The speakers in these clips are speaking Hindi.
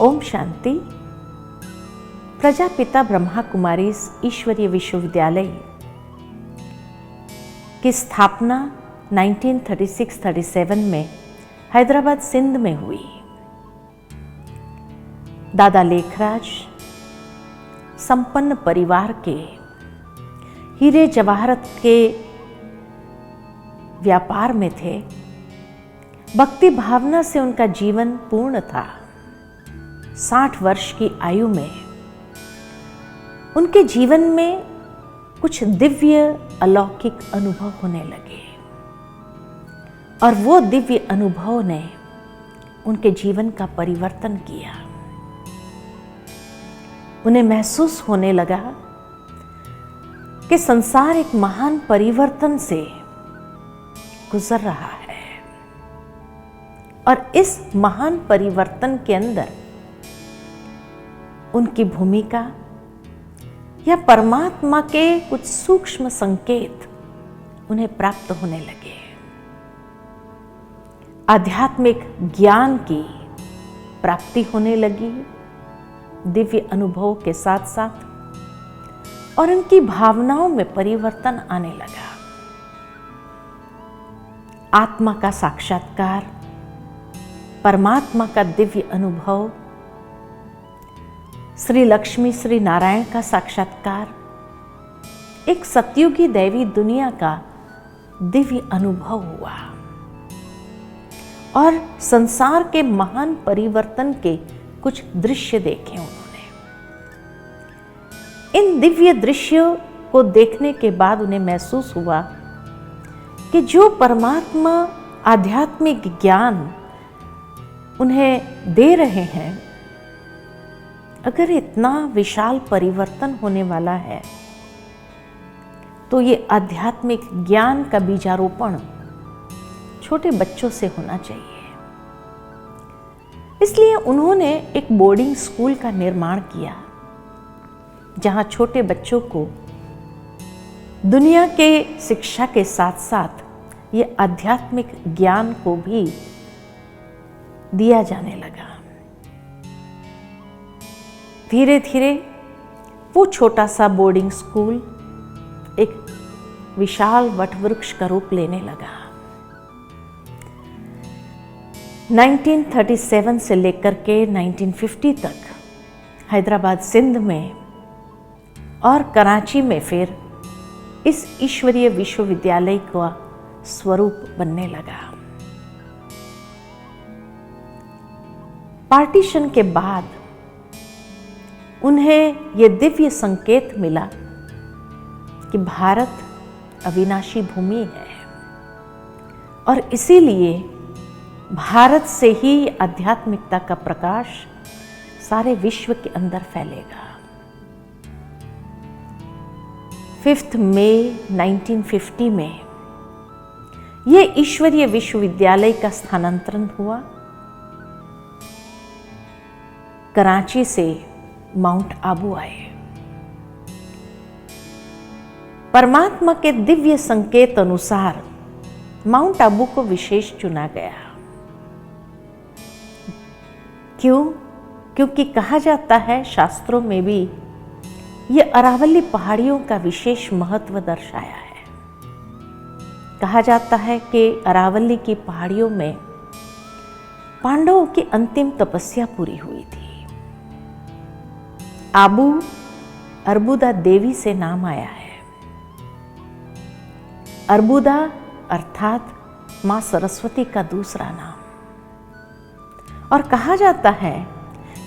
ओम शांति। प्रजापिता ब्रह्मा कुमारी ईश्वरीय विश्वविद्यालय की स्थापना 1936-37 में हैदराबाद सिंध में हुई। दादा लेखराज संपन्न परिवार के हीरे जवाहरत के व्यापार में थे। भक्ति भावना से उनका जीवन पूर्ण था। 60 वर्ष की आयु में उनके जीवन में कुछ दिव्य अलौकिक अनुभव होने लगे और वो दिव्य अनुभव ने उनके जीवन का परिवर्तन किया। उन्हें महसूस होने लगा कि संसार एक महान परिवर्तन से गुजर रहा है और इस महान परिवर्तन के अंदर उनकी भूमिका या परमात्मा के कुछ सूक्ष्म संकेत उन्हें प्राप्त होने लगे। आध्यात्मिक ज्ञान की प्राप्ति होने लगी दिव्य अनुभव के साथ साथ, और उनकी भावनाओं में परिवर्तन आने लगा। आत्मा का साक्षात्कार, परमात्मा का दिव्य अनुभव, श्री लक्ष्मी श्री नारायण का साक्षात्कार, एक सतयुगी दैवी दुनिया का दिव्य अनुभव हुआ और संसार के महान परिवर्तन के कुछ दृश्य देखे उन्होंने। इन दिव्य दृश्यों को देखने के बाद उन्हें महसूस हुआ कि जो परमात्मा आध्यात्मिक ज्ञान उन्हें दे रहे हैं, अगर इतना विशाल परिवर्तन होने वाला है तो ये आध्यात्मिक ज्ञान का बीजारोपण छोटे बच्चों से होना चाहिए। इसलिए उन्होंने एक बोर्डिंग स्कूल का निर्माण किया जहां छोटे बच्चों को दुनिया के शिक्षा के साथ साथ ये आध्यात्मिक ज्ञान को भी दिया जाने लगा। धीरे धीरे वो छोटा सा बोर्डिंग स्कूल एक विशाल वटवृक्ष का रूप लेने लगा। 1937 से लेकर के 1950 तक हैदराबाद सिंध में और कराची में फिर इस ईश्वरीय विश्वविद्यालय का स्वरूप बनने लगा। पार्टीशन के बाद उन्हें यह दिव्य संकेत मिला कि भारत अविनाशी भूमि है और इसीलिए भारत से ही आध्यात्मिकता का प्रकाश सारे विश्व के अंदर फैलेगा। 5 मई 1950 में यह ईश्वरीय विश्वविद्यालय का स्थानांतरण हुआ कराची से माउंट आबू आए। परमात्मा के दिव्य संकेत अनुसार माउंट आबू को विशेष चुना गया। क्यों? क्योंकि कहा जाता है, शास्त्रों में भी ये अरावली पहाड़ियों का विशेष महत्व दर्शाया है। कहा जाता है कि अरावली की पहाड़ियों में पांडवों की अंतिम तपस्या पूरी हुई थी। आबू अर्बुदा देवी से नाम आया है। अर्बुदा अर्थात मां सरस्वती का दूसरा नाम। और कहा जाता है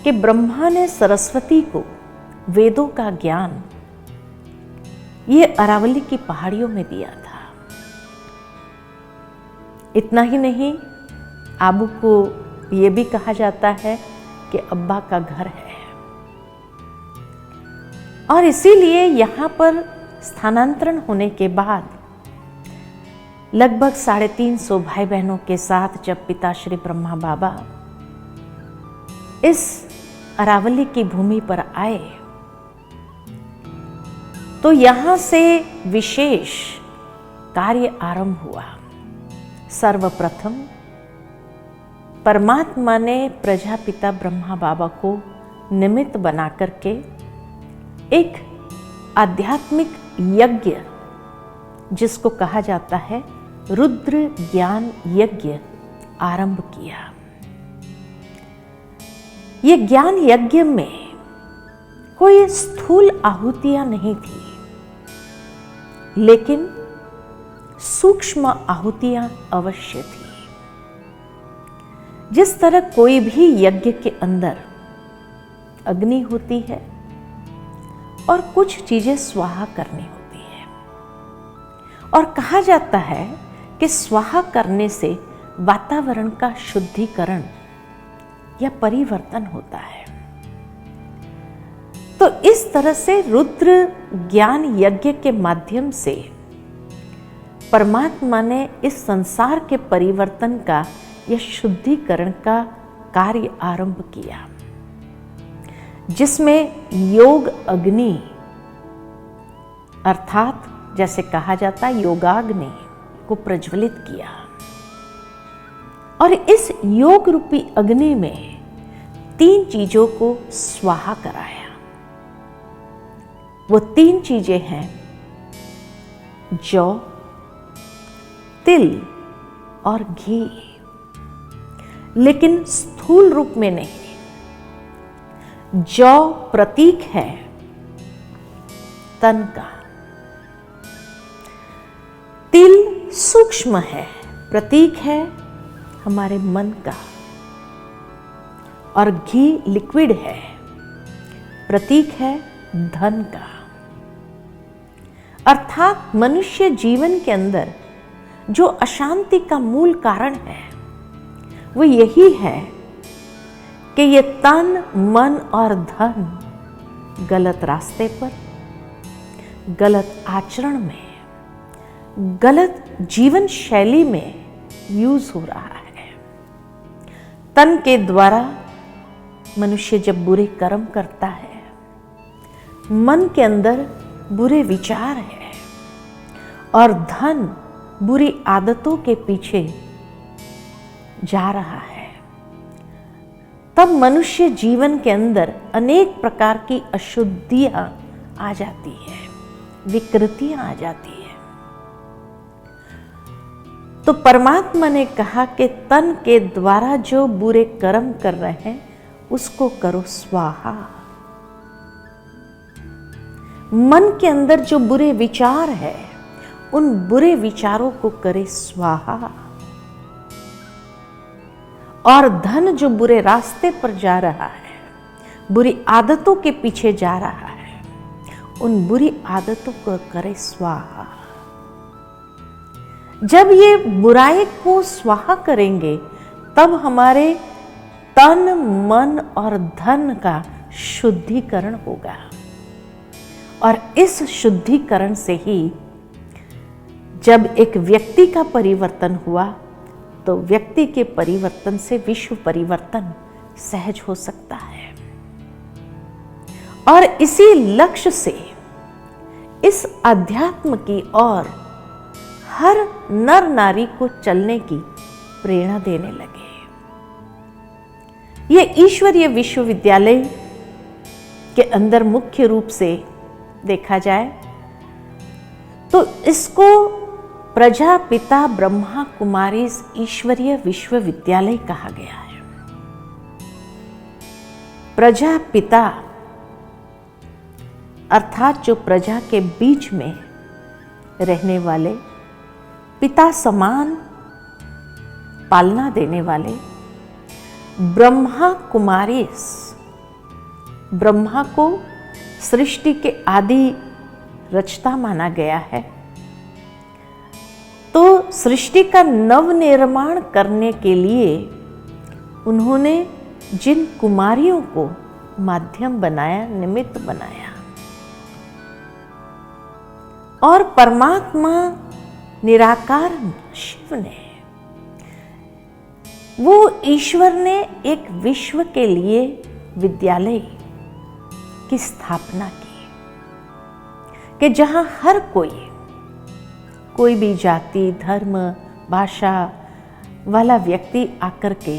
कि ब्रह्मा ने सरस्वती को वेदों का ज्ञान ये अरावली की पहाड़ियों में दिया था। इतना ही नहीं, आबू को ये भी कहा जाता है कि अब्बा का घर है और इसीलिए यहाँ पर स्थानांतरण होने के बाद लगभग 350 भाई बहनों के साथ जब पिता श्री ब्रह्मा बाबा इस अरावली की भूमि पर आए तो यहाँ से विशेष कार्य आरंभ हुआ। सर्वप्रथम परमात्मा ने प्रजापिता ब्रह्मा बाबा को निमित्त बना करके एक आध्यात्मिक यज्ञ, जिसको कहा जाता है रुद्र ज्ञान यज्ञ, आरंभ किया। ये ज्ञान यज्ञ में कोई स्थूल आहुतियां नहीं थी, लेकिन सूक्ष्म आहुतियां अवश्य थी। जिस तरह कोई भी यज्ञ के अंदर अग्नि होती है और कुछ चीजें स्वाहा करनी होती है, और कहा जाता है कि स्वाहा करने से वातावरण का शुद्धिकरण या परिवर्तन होता है। तो इस तरह से रुद्र ज्ञान यज्ञ के माध्यम से परमात्मा ने इस संसार के परिवर्तन का या शुद्धिकरण का कार्य आरंभ किया, जिसमें योग अग्नि अर्थात जैसे कहा जाता है योगाग्नि को प्रज्वलित किया, और इस योग रूपी अग्नि में 3 चीजों को स्वाहा कराया। वो 3 चीजें हैं जौ, तिल और घी, लेकिन स्थूल रूप में नहीं। जौ प्रतीक है तन का, तिल सूक्ष्म है, प्रतीक है हमारे मन का, और घी लिक्विड है, प्रतीक है धन का। अर्थात मनुष्य जीवन के अंदर जो अशांति का मूल कारण है वो यही है कि ये तन, मन और धन गलत रास्ते पर, गलत आचरण में, गलत जीवन शैली में यूज हो रहा है। तन के द्वारा मनुष्य जब बुरे कर्म करता है, मन के अंदर बुरे विचार है, और धन बुरी आदतों के पीछे जा रहा है, तब मनुष्य जीवन के अंदर अनेक प्रकार की अशुद्धियां आ जाती है, विकृतियां आ जाती है। तो परमात्मा ने कहा कि तन के द्वारा जो बुरे कर्म कर रहे हैं उसको करो स्वाहा। मन के अंदर जो बुरे विचार है उन बुरे विचारों को करे स्वाहा, और धन जो बुरे रास्ते पर जा रहा है, बुरी आदतों के पीछे जा रहा है, उन बुरी आदतों को करे स्वाहा। जब ये बुराई को स्वाहा करेंगे तब हमारे तन, मन और धन का शुद्धिकरण होगा, और इस शुद्धिकरण से ही जब एक व्यक्ति का परिवर्तन हुआ तो व्यक्ति के परिवर्तन से विश्व परिवर्तन सहज हो सकता है। और इसी लक्ष्य से इस अध्यात्म की ओर हर नर नारी को चलने की प्रेरणा देने लगे। ये ईश्वरीय विश्वविद्यालय के अंदर मुख्य रूप से देखा जाए तो इसको प्रजापिता ब्रह्मा कुमारी ईश्वरीय विश्वविद्यालय कहा गया है। प्रजापिता अर्थात जो प्रजा के बीच में रहने वाले, पिता समान पालना देने वाले, ब्रह्मा कुमारीस, ब्रह्मा को सृष्टि के आदि रचता माना गया है। तो सृष्टि का नव निर्माण करने के लिए उन्होंने जिन कुमारियों को माध्यम बनाया, निमित्त बनाया, और परमात्मा निराकार शिव ने, वो ईश्वर ने एक विश्व के लिए विद्यालय की स्थापना की कि जहां हर कोई भी जाति, धर्म, भाषा वाला व्यक्ति आकर के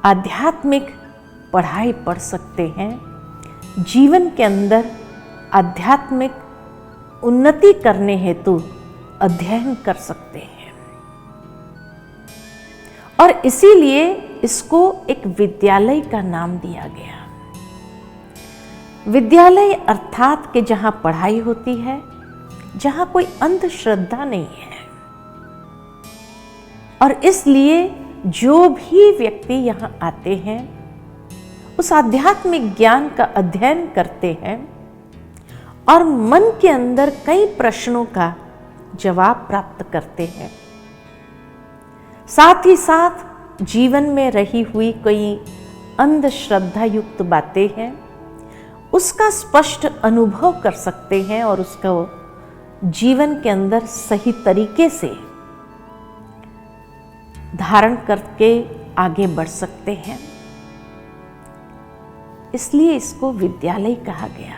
आध्यात्मिक पढ़ाई पढ़ सकते हैं, जीवन के अंदर आध्यात्मिक उन्नति करने हेतु अध्ययन कर सकते हैं। और इसीलिए इसको एक विद्यालय का नाम दिया गया। विद्यालय अर्थात कि जहां पढ़ाई होती है, जहां कोई अंधश्रद्धा नहीं है। और इसलिए जो भी व्यक्ति यहां आते हैं उस आध्यात्मिक ज्ञान का अध्ययन करते हैं और मन के अंदर कई प्रश्नों का जवाब प्राप्त करते हैं। साथ ही साथ जीवन में रही हुई कोई अंधश्रद्धा युक्त बातें हैं, उसका स्पष्ट अनुभव कर सकते हैं और उसको जीवन के अंदर सही तरीके से धारण करके आगे बढ़ सकते हैं। इसलिए इसको विद्यालय कहा गया।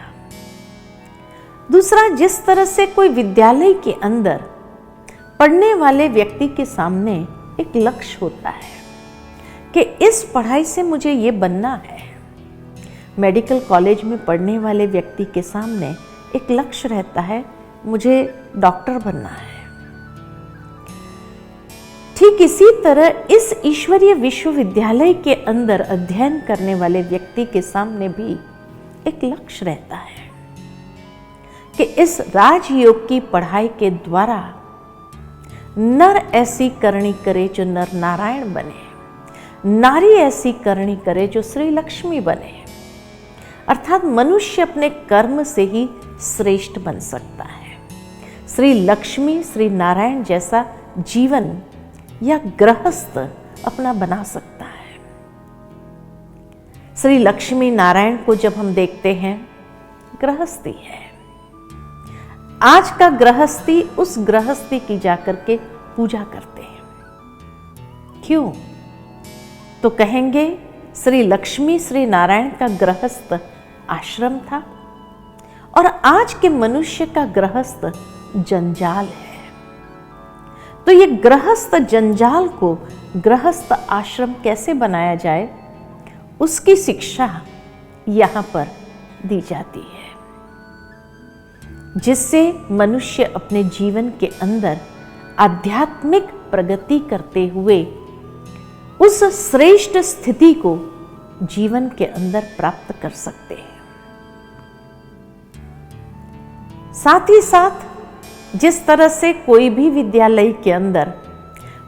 दूसरा, जिस तरह से कोई विद्यालय के अंदर पढ़ने वाले व्यक्ति के सामने एक लक्ष्य होता है कि इस पढ़ाई से मुझे ये बनना है। मेडिकल कॉलेज में पढ़ने वाले व्यक्ति के सामने एक लक्ष्य रहता है, मुझे डॉक्टर बनना है। ठीक इसी तरह इस ईश्वरीय विश्वविद्यालय के अंदर अध्ययन करने वाले व्यक्ति के सामने भी एक लक्ष्य रहता है कि इस राजयोग की पढ़ाई के द्वारा नर ऐसी करनी करे जो नर नारायण बने, नारी ऐसी करनी करे जो श्री लक्ष्मी बने। अर्थात मनुष्य अपने कर्म से ही श्रेष्ठ बन सकता है। श्री लक्ष्मी, श्री नारायण जैसा जीवन या गृहस्थ अपना बना सकता है। श्री लक्ष्मी नारायण को जब हम देखते हैं, गृहस्थी है। आज का गृहस्थी उस गृहस्थी की जाकर के पूजा करते हैं। क्यों? तो कहेंगे श्री लक्ष्मी श्री नारायण का गृहस्थ आश्रम था और आज के मनुष्य का गृहस्थ जंजाल है। तो ये गृहस्थ जंजाल को गृहस्थ आश्रम कैसे बनाया जाए, उसकी शिक्षा यहां पर दी जाती है, जिससे मनुष्य अपने जीवन के अंदर आध्यात्मिक प्रगति करते हुए उस श्रेष्ठ स्थिति को जीवन के अंदर प्राप्त कर सकते हैं। साथ ही साथ जिस तरह से कोई भी विद्यालय के अंदर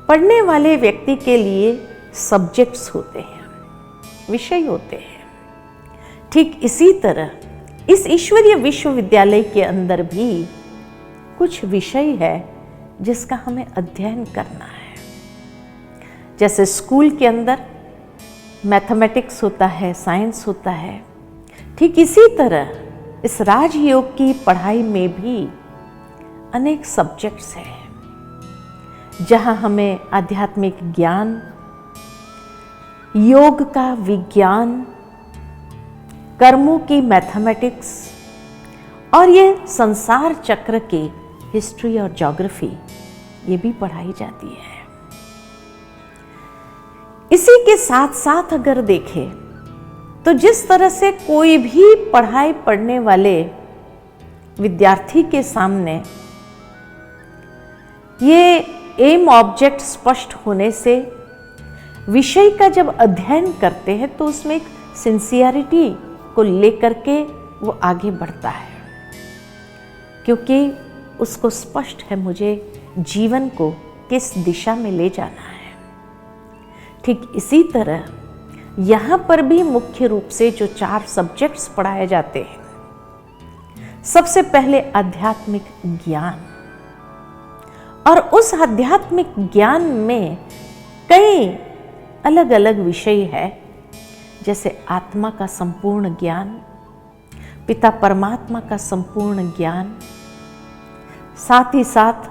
पढ़ने वाले व्यक्ति के लिए सब्जेक्ट्स होते हैं, विषय होते हैं, ठीक इसी तरह इस ईश्वरीय विश्वविद्यालय के अंदर भी कुछ विषय है जिसका हमें अध्ययन करना है। जैसे स्कूल के अंदर मैथमेटिक्स होता है, साइंस होता है, ठीक इसी तरह इस राजयोग की पढ़ाई में भी अनेक सब्जेक्ट्स हैं, जहां हमें आध्यात्मिक ज्ञान, योग का विज्ञान, कर्मों की मैथमेटिक्स और ये संसार चक्र की हिस्ट्री और ज्योग्राफी ये भी पढ़ाई जाती है। इसी के साथ साथ अगर देखें तो जिस तरह से कोई भी पढ़ाई पढ़ने वाले विद्यार्थी के सामने ये एम ऑब्जेक्ट स्पष्ट होने से विषय का जब अध्ययन करते हैं तो उसमें एक सिंसियरिटी को लेकर के वो आगे बढ़ता है, क्योंकि उसको स्पष्ट है मुझे जीवन को किस दिशा में ले जाना है। ठीक इसी तरह यहाँ पर भी मुख्य रूप से जो 4 सब्जेक्ट्स पढ़ाए जाते हैं, सबसे पहले आध्यात्मिक ज्ञान, और उस आध्यात्मिक ज्ञान में कई अलग अलग विषय है, जैसे आत्मा का संपूर्ण ज्ञान, पिता परमात्मा का संपूर्ण ज्ञान, साथ ही साथ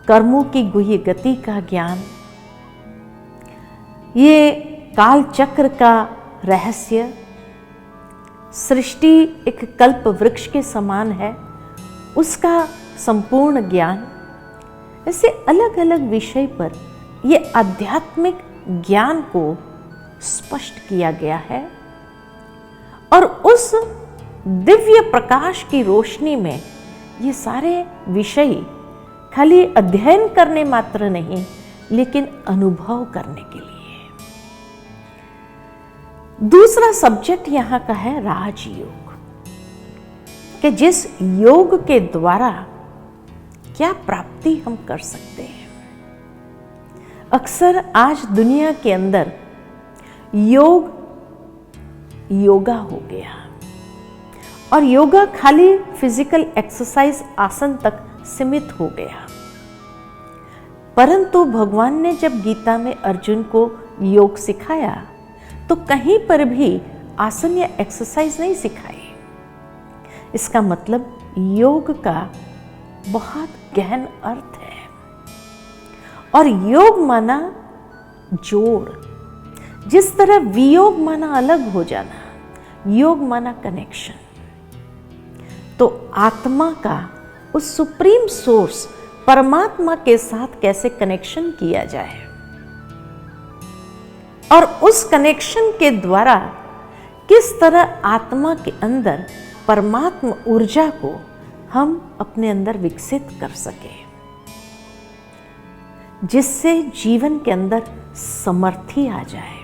कर्मों की गुह्य गति का ज्ञान, ये काल चक्र का रहस्य, सृष्टि एक कल्प वृक्ष के समान है उसका संपूर्ण ज्ञान, ऐसे अलग अलग विषय पर ये आध्यात्मिक ज्ञान को स्पष्ट किया गया है और उस दिव्य प्रकाश की रोशनी में ये सारे विषय खाली अध्ययन करने मात्र नहीं, लेकिन अनुभव करने के लिए। दूसरा सब्जेक्ट यहां का है राजयोग, कि जिस योग के द्वारा क्या प्राप्ति हम कर सकते हैं। अक्सर आज दुनिया के अंदर योगा हो गया और योगा खाली फिजिकल एक्सरसाइज आसन तक सीमित हो गया, परंतु भगवान ने जब गीता में अर्जुन को योग सिखाया तो कहीं पर भी आसन या एक्सरसाइज नहीं सिखाई। इसका मतलब योग का बहुत गहन अर्थ है। और योग माना जोड़, जिस तरह वियोग माना अलग हो जाना, योग माना कनेक्शन। तो आत्मा का उस सुप्रीम सोर्स परमात्मा के साथ कैसे कनेक्शन किया जाए और उस कनेक्शन के द्वारा किस तरह आत्मा के अंदर परमात्मा ऊर्जा को हम अपने अंदर विकसित कर सके, जिससे जीवन के अंदर समर्थी आ जाए।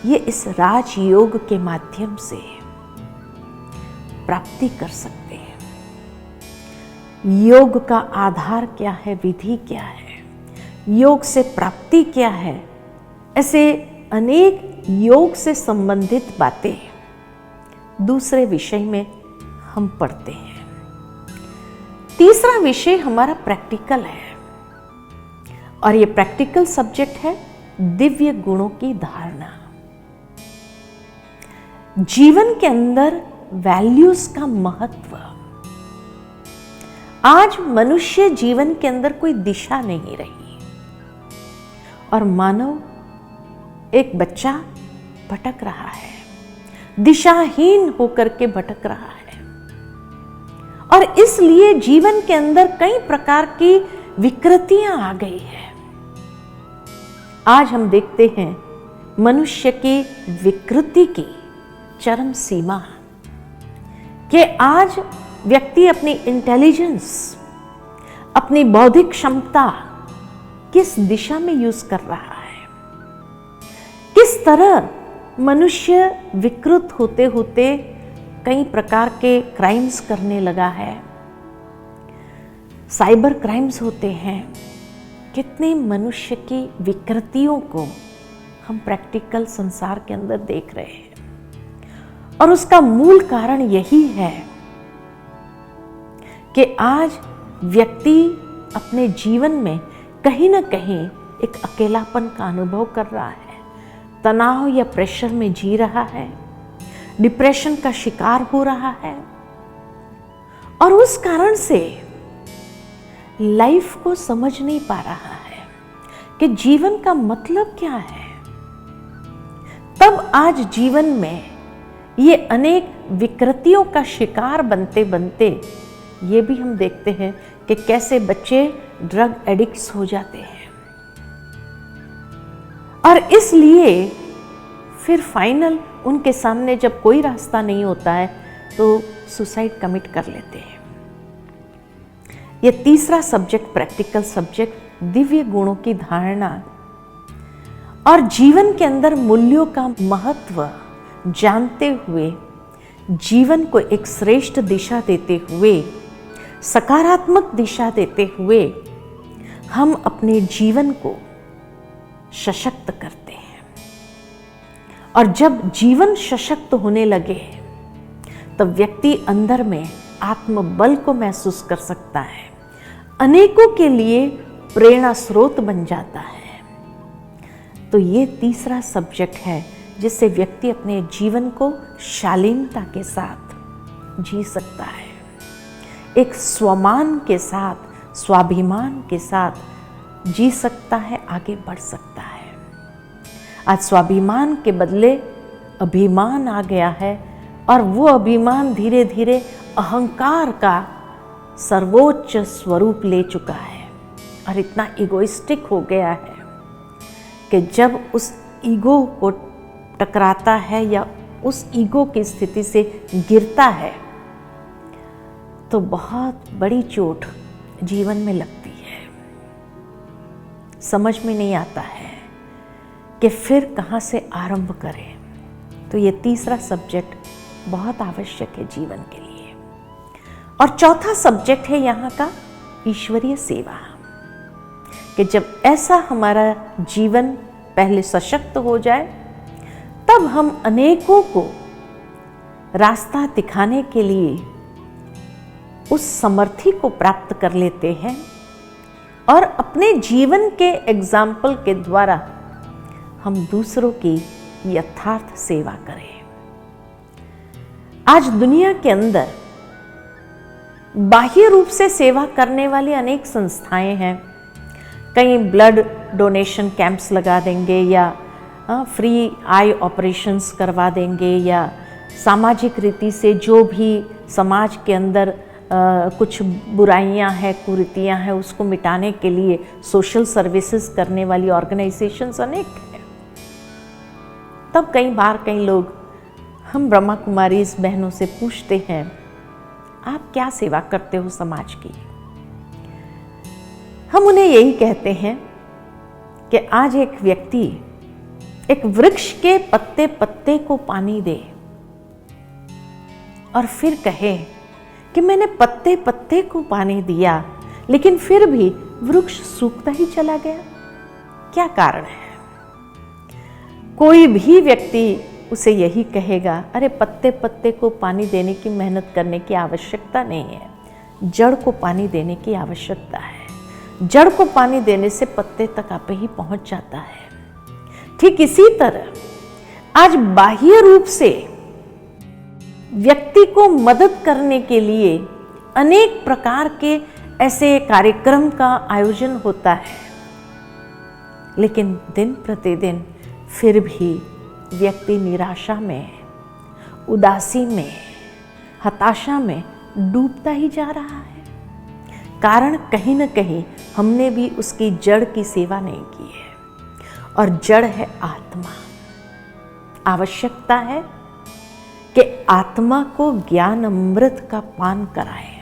ये इस राजयोग के माध्यम से प्राप्ति कर सकते हैं। योग का आधार क्या है, विधि क्या है, योग से प्राप्ति क्या है, ऐसे अनेक योग से संबंधित बातें दूसरे विषय में हम पढ़ते हैं। तीसरा विषय हमारा प्रैक्टिकल है और ये प्रैक्टिकल सब्जेक्ट है दिव्य गुणों की धारणा। जीवन के अंदर वैल्यूज का महत्व। आज मनुष्य जीवन के अंदर कोई दिशा नहीं रही और मानव एक बच्चा भटक रहा है, दिशाहीन होकर के भटक रहा है और इसलिए जीवन के अंदर कई प्रकार की विकृतियां आ गई है। आज हम देखते हैं मनुष्य की विकृति की चरम सीमा, कि आज व्यक्ति अपनी इंटेलिजेंस, अपनी बौद्धिक क्षमता किस दिशा में यूज कर रहा है, किस तरह मनुष्य विकृत होते होते कई प्रकार के क्राइम्स करने लगा है। साइबर क्राइम्स होते हैं। कितने मनुष्य की विकृतियों को हम प्रैक्टिकल संसार के अंदर देख रहे हैं और उसका मूल कारण यही है कि आज व्यक्ति अपने जीवन में कहीं ना कहीं एक अकेलापन का अनुभव कर रहा है, तनाव या प्रेशर में जी रहा है, डिप्रेशन का शिकार हो रहा है और उस कारण से लाइफ को समझ नहीं पा रहा है कि जीवन का मतलब क्या है। तब आज जीवन में ये अनेक विकृतियों का शिकार बनते बनते ये भी हम देखते हैं कि कैसे बच्चे ड्रग एडिक्ट्स हो जाते हैं और इसलिए फिर फाइनल उनके सामने जब कोई रास्ता नहीं होता है तो सुसाइड कमिट कर लेते हैं। ये तीसरा सब्जेक्ट, प्रैक्टिकल सब्जेक्ट, दिव्य गुणों की धारणा और जीवन के अंदर मूल्यों का महत्व जानते हुए जीवन को एक श्रेष्ठ दिशा देते हुए, सकारात्मक दिशा देते हुए हम अपने जीवन को सशक्त करते हैं। और जब जीवन सशक्त होने लगे तब व्यक्ति अंदर में आत्मबल को महसूस कर सकता है, अनेकों के लिए प्रेरणा स्रोत बन जाता है। तो ये तीसरा सब्जेक्ट है जिससे व्यक्ति अपने जीवन को शालीनता के साथ जी सकता है, एक स्वमान के साथ, स्वाभिमान के साथ जी सकता है, आगे बढ़ सकता है। आज स्वाभिमान के बदले अभिमान आ गया है और वो अभिमान धीरे धीरे अहंकार का सर्वोच्च स्वरूप ले चुका है और इतना इगोइस्टिक हो गया है कि जब उस ईगो को टकराता है या उस ईगो की स्थिति से गिरता है तो बहुत बड़ी चोट जीवन में लगती है। समझ में नहीं आता है कि फिर कहाँ से आरंभ करें। तो ये तीसरा सब्जेक्ट बहुत आवश्यक है जीवन के लिए। और चौथा सब्जेक्ट है यहाँ का ईश्वरीय सेवा, कि जब ऐसा हमारा जीवन पहले सशक्त हो जाए तब हम अनेकों को रास्ता दिखाने के लिए उस समर्थी को प्राप्त कर लेते हैं और अपने जीवन के एग्जाम्पल के द्वारा हम दूसरों की यथार्थ सेवा करें। आज दुनिया के अंदर बाह्य रूप से सेवा करने वाली अनेक संस्थाएं हैं। कहीं ब्लड डोनेशन कैंप्स लगा देंगे या फ्री आई ऑपरेशंस करवा देंगे या सामाजिक रीति से जो भी समाज के अंदर कुछ बुराइयां हैं, कुरीतियां हैं, उसको मिटाने के लिए सोशल सर्विसेज करने वाली ऑर्गेनाइजेशंस अनेक हैं। तब कई बार कई लोग हम ब्रह्मा कुमारी इस बहनों से पूछते हैं, आप क्या सेवा करते हो समाज की? हम उन्हें यही कहते हैं कि आज एक व्यक्ति एक वृक्ष के पत्ते पत्ते को पानी दे और फिर कहे कि मैंने पत्ते पत्ते को पानी दिया लेकिन फिर भी वृक्ष सूखता ही चला गया, क्या कारण है? कोई भी व्यक्ति उसे यही कहेगा, अरे पत्ते पत्ते को पानी देने की मेहनत करने की आवश्यकता नहीं है, जड़ को पानी देने की आवश्यकता है। जड़ को पानी देने से पत्ते तक आपे ही पहुंच जाता है। ठीक इसी तरह आज बाह्य रूप से व्यक्ति को मदद करने के लिए अनेक प्रकार के ऐसे कार्यक्रम का आयोजन होता है, लेकिन दिन प्रतिदिन फिर भी व्यक्ति निराशा में, उदासी में, हताशा में डूबता ही जा रहा है। कारण कहीं न कहीं हमने भी उसकी जड़ की सेवा नहीं की है, और जड़ है आत्मा। आवश्यकता है कि आत्मा को ज्ञान अमृत का पान कराए,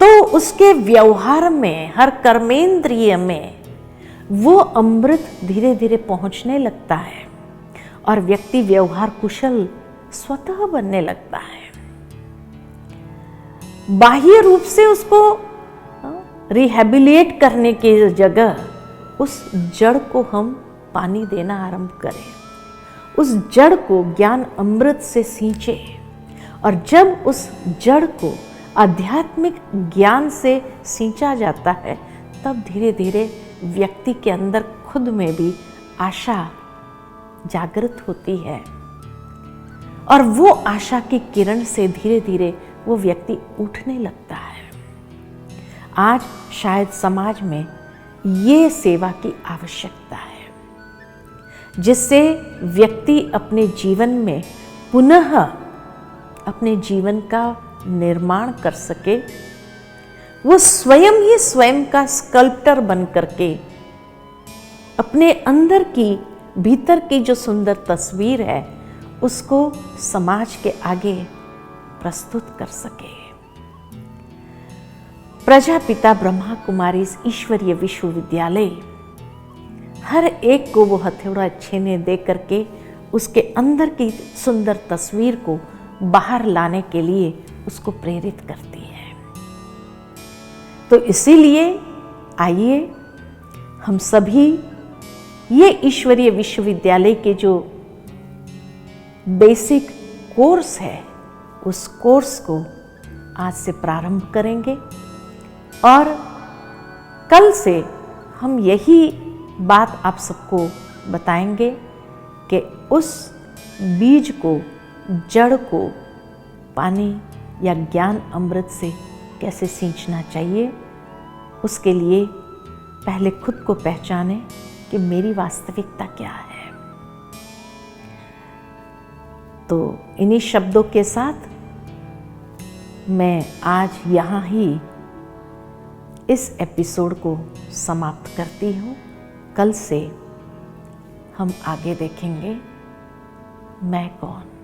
तो उसके व्यवहार में, हर कर्मेंद्रिय में वो अमृत धीरे धीरे पहुंचने लगता है और व्यक्ति व्यवहार कुशल स्वतः बनने लगता है। बाह्य रूप से उसको रिहेबिलिएट करने की जगह उस जड़ को हम पानी देना आरंभ करें, उस जड़ को ज्ञान अमृत से सींचे, और जब उस जड़ को आध्यात्मिक ज्ञान से सींचा जाता है तब धीरे धीरे व्यक्ति के अंदर खुद में भी आशा जागृत होती है, और वो आशा की किरण से धीरे धीरे वो व्यक्ति उठने लगता है। आज शायद समाज में ये सेवा की आवश्यकता है, जिससे व्यक्ति अपने जीवन में पुनः अपने जीवन का निर्माण कर सके। वो स्वयं ही स्वयं का स्कल्प्टर बन करके अपने अंदर की, भीतर की जो सुंदर तस्वीर है उसको समाज के आगे प्रस्तुत कर सके। प्रजापिता ब्रह्मा कुमारी ईश्वरीय विश्वविद्यालय हर एक को वो हथौड़ा छेने दे करके उसके अंदर की सुंदर तस्वीर को बाहर लाने के लिए उसको प्रेरित करती है। तो इसीलिए आइए हम सभी ये ईश्वरीय विश्वविद्यालय के जो बेसिक कोर्स है उस कोर्स को आज से प्रारंभ करेंगे, और कल से हम यही बात आप सबको बताएंगे कि उस बीज को, जड़ को पानी या ज्ञान अमृत से कैसे सींचना चाहिए। उसके लिए पहले खुद को पहचानें कि मेरी वास्तविकता क्या है। तो इन्हीं शब्दों के साथ मैं आज यहाँ ही इस एपिसोड को समाप्त करती हूँ। कल से हम आगे देखेंगे मैं कौन।